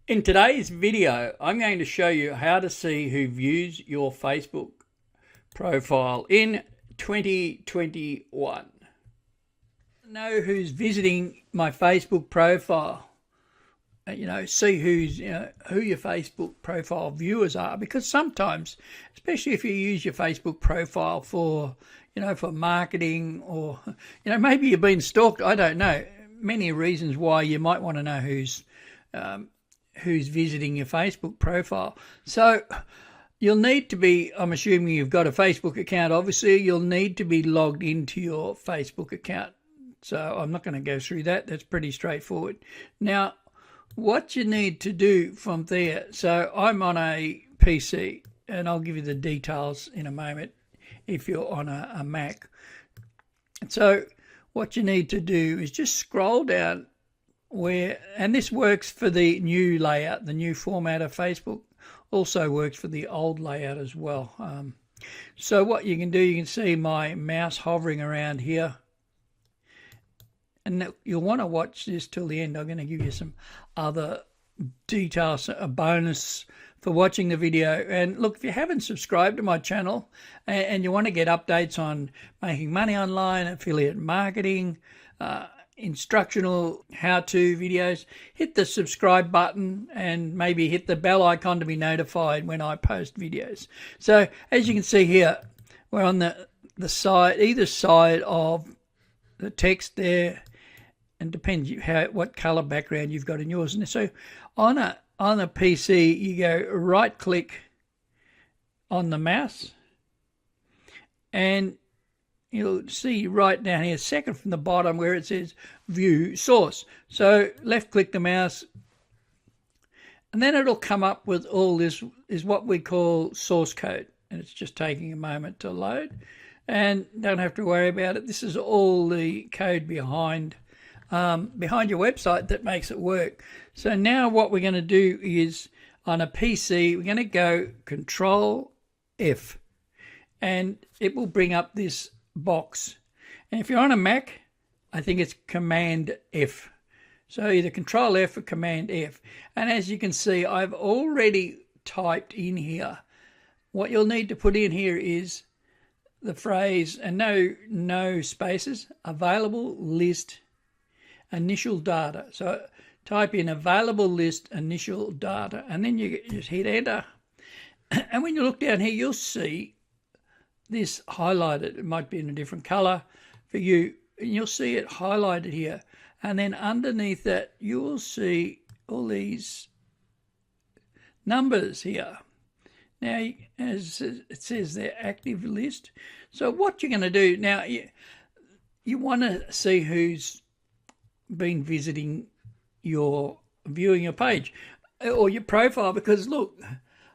In today's video, I'm going to show you how to see who views your Facebook profile in 2021. Know who's visiting my Facebook profile. See who's who your Facebook profile viewers are, because sometimes, especially if you use your Facebook profile for for marketing, or maybe you've been stalked. I don't know. Many reasons why you might want to know who's visiting your Facebook profile. So you'll need to be, I'm assuming you've got a Facebook account, obviously, you'll need to be logged into your Facebook account. So I'm not going to go through that. That's pretty straightforward. Now, what you need to do from there, so I'm on a PC, and I'll give you the details in a moment if you're on a Mac. So what you need to do is just scroll down and this works for the new layout, the new format of Facebook, also works for the old layout as well. So what you can do, you can see my mouse hovering around here, and you'll want to watch this till the end. I'm going to give you some other details, a bonus for watching the video. And look, if you haven't subscribed to my channel and you want to get updates on making money online, affiliate marketing, instructional how-to videos, hit the subscribe button and maybe hit the bell icon to be notified when I post videos. So as you can see here, we're on the side, either side of the text there, and depends what color background you've got in yours. And so on a PC, you go right click on the mouse, and you'll see right down here, second from the bottom, where it says view source. So left click the mouse, and then it'll come up with all this is what we call source code. And it's just taking a moment to load, and don't have to worry about it. This is all the code behind your website that makes it work. So now what we're going to do is, on a PC, we're going to go Control F, and it will bring up this box. And if you're on a Mac, I think it's Command F. So either Control F or Command F. And as you can see, I've already typed in here. What you'll need to put in here is the phrase, and no spaces, available list initial data. So type in available list initial data, and then you just hit enter. And when you look down here, you'll see this highlighted. It might be in a different color for you, and you'll see it highlighted here. And then underneath that, you will see all these numbers here. Now, as it says there, active list. So what you're going to do now, you want to see who's been viewing your page or your profile, because look,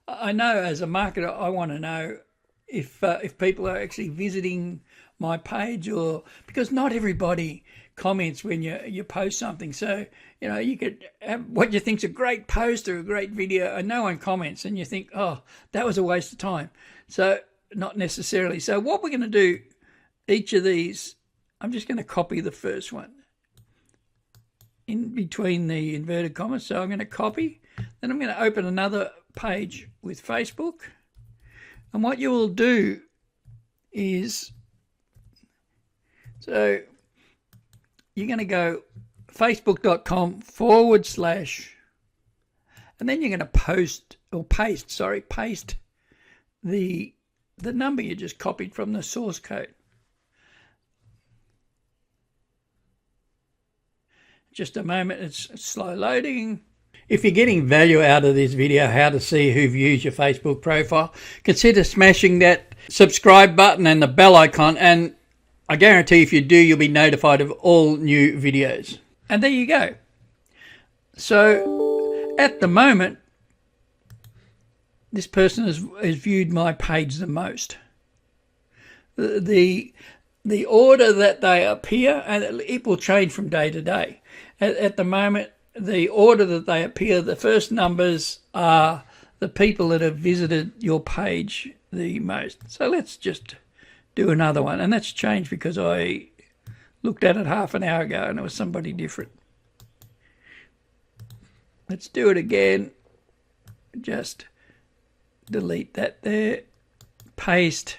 I know as a marketer, I want to know if people are actually visiting my page, or because not everybody comments when you post something. So you could have what you think's a great post or a great video, and no one comments, and you think, oh, that was a waste of time. So not necessarily. So what we're going to do, each of these, I'm just going to copy the first one in between the inverted commas. So I'm going to copy, then I'm going to open another page with Facebook. And what you will do is, so you're going to go facebook.com/, and then you're going to paste the number you just copied from the source code. Just a moment, it's slow loading. If you're getting value out of this video, how to see who views your Facebook profile, consider smashing that subscribe button and the bell icon, and I guarantee if you do, you'll be notified of all new videos. And there you go. So at the moment, this person has viewed my page the most. The order that they appear, and it will change from day to day. At the moment, the order that they appear, the first numbers are the people that have visited your page the most. So let's just do another one. And that's changed because I looked at it half an hour ago and it was somebody different. Let's do it again. Just delete that there. Paste.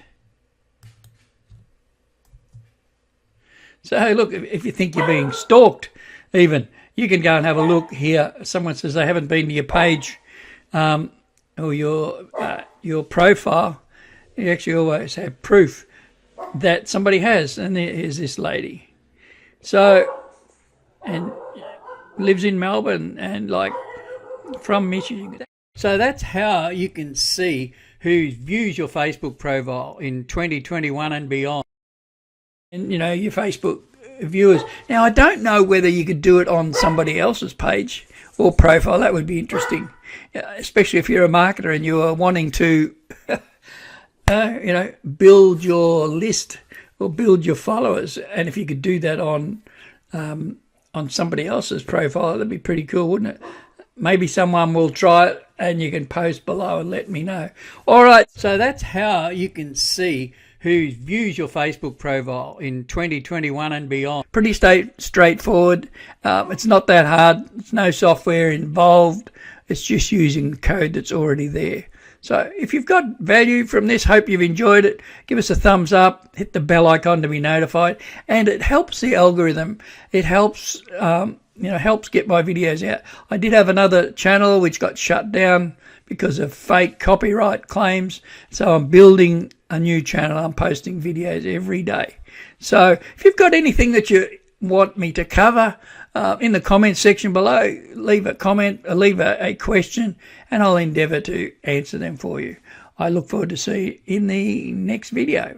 So look, if you think you're being stalked, even, you can go and have a look here. Someone says they haven't been to your page or your profile. You actually always have proof that somebody has. And here's this lady. So, and lives in Melbourne and like from Michigan. So that's how you can see who views your Facebook profile in 2021 and beyond. And, you know, your Facebook viewers. Now, I don't know whether you could do it on somebody else's page or profile. That would be interesting, especially if you're a marketer and you're wanting to, build your list or build your followers. And if you could do that on somebody else's profile, that'd be pretty cool, wouldn't it? Maybe someone will try it and you can post below and let me know. All right, so that's how you can see who views your Facebook profile in 2021 and beyond. Pretty straightforward. It's not that hard. There's no software involved. It's just using code that's already there. So if you've got value from this, hope you've enjoyed it. Give us a thumbs up, hit the bell icon to be notified, and it helps the algorithm. It helps, helps get my videos out. I did have another channel which got shut down because of fake copyright claims. So I'm building a new channel. I'm posting videos every day. So if you've got anything that you want me to cover, in the comment section below, leave a comment, leave a question, and I'll endeavour to answer them for you. I look forward to seeing you in the next video.